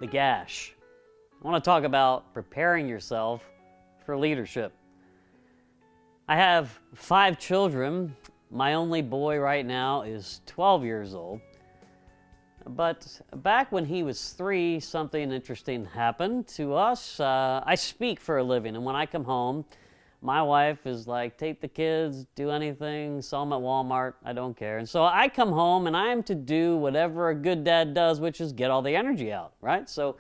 the Gash. I want to talk about preparing yourself for leadership. I have 5 children. My only boy right now is 12 years old. But back when he was 3, something interesting happened to us. I speak for a living, and when I come home, my wife is like, take the kids, do anything, sell them at Walmart, I don't care. And so I come home and I am to do whatever a good dad does, which is get all the energy out, right? So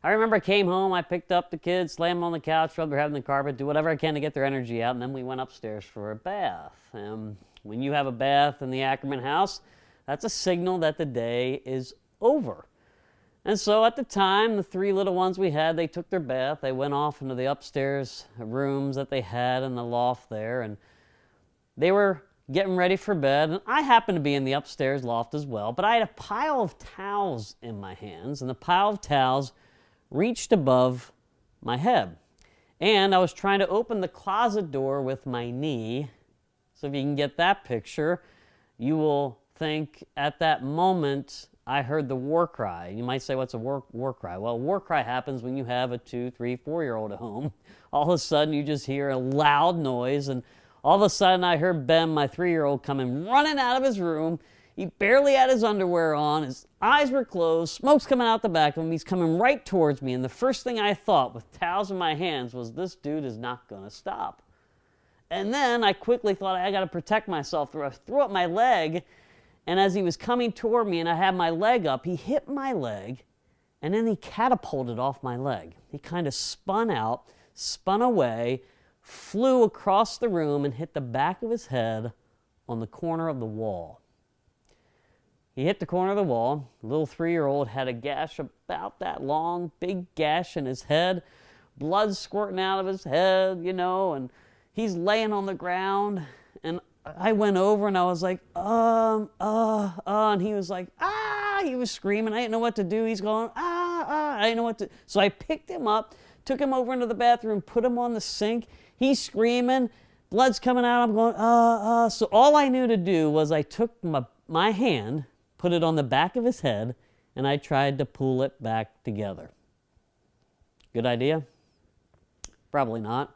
I remember I came home, I picked up the kids, slammed them on the couch, rubbed their head on the carpet, do whatever I can to get their energy out, and then we went upstairs for a bath. When you have a bath in the Ackerman house, that's a signal that the day is over. And so at the time, the 3 little ones we had, they took their bath. They went off into the upstairs rooms that they had in the loft there, and they were getting ready for bed. And I happened to be in the upstairs loft as well, but I had a pile of towels in my hands, and the pile of towels reached above my head. And I was trying to open the closet door with my knee. So if you can get that picture, you will think at that moment I heard the war cry. You might say, what's a war cry? Well, a war cry happens when you have a 2, 3, 4-year-old at home. All of a sudden, you just hear a loud noise, and all of a sudden, I heard Ben, my 3-year-old, coming running out of his room. He barely had his underwear on. His eyes were closed. Smoke's coming out the back of him. He's coming right towards me, and the first thing I thought, with towels in my hands, was this dude is not going to stop. And then I quickly thought, I got to protect myself. I threw up my leg. And as he was coming toward me and I had my leg up, he hit my leg, and then he catapulted off my leg. He kind of spun out, spun away, flew across the room and hit the back of his head on the corner of the wall. He hit the corner of the wall. The little 3-year-old had a gash about that long, big gash in his head, blood squirting out of his head, and he's laying on the ground, and I went over and I was like, and he was like, he was screaming. I didn't know what to do. He's going, I didn't know what to. So I picked him up, took him over into the bathroom, put him on the sink. He's screaming, blood's coming out. I'm going, So all I knew to do was I took my hand, put it on the back of his head, and I tried to pull it back together. Good idea? Probably not.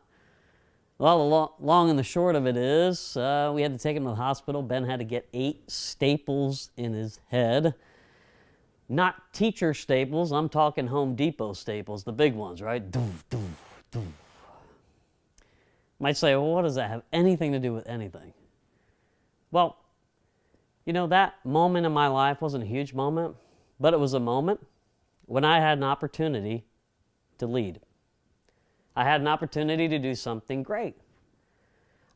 Well, the long and the short of it is, we had to take him to the hospital. Ben had to get 8 staples in his head. Not teacher staples, I'm talking Home Depot staples, the big ones, right? Doof, doof, doof. Might say, well, what does that have anything to do with anything? Well, that moment in my life wasn't a huge moment, but it was a moment when I had an opportunity to lead. I had an opportunity to do something great.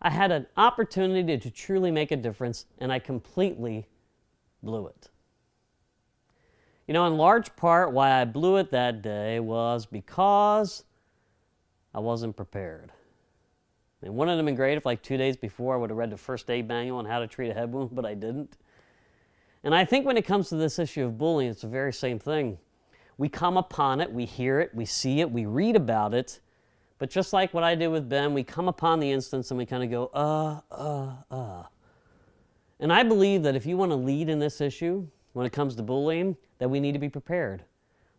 I had an opportunity to truly make a difference, and I completely blew it. In large part, why I blew it that day was because I wasn't prepared. And wouldn't it have been great if 2 days before I would have read the first aid manual on how to treat a head wound, but I didn't. And I think when it comes to this issue of bullying, it's the very same thing. We come upon it, we hear it, we see it, we read about it, but just like what I did with Ben, we come upon the instance and we kind of go, And I believe that if you want to lead in this issue, when it comes to bullying, that we need to be prepared.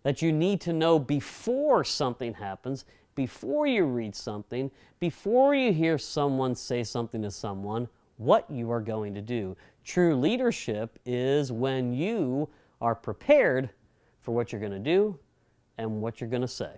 That you need to know before something happens, before you read something, before you hear someone say something to someone, what you are going to do. True leadership is when you are prepared for what you're going to do and what you're going to say.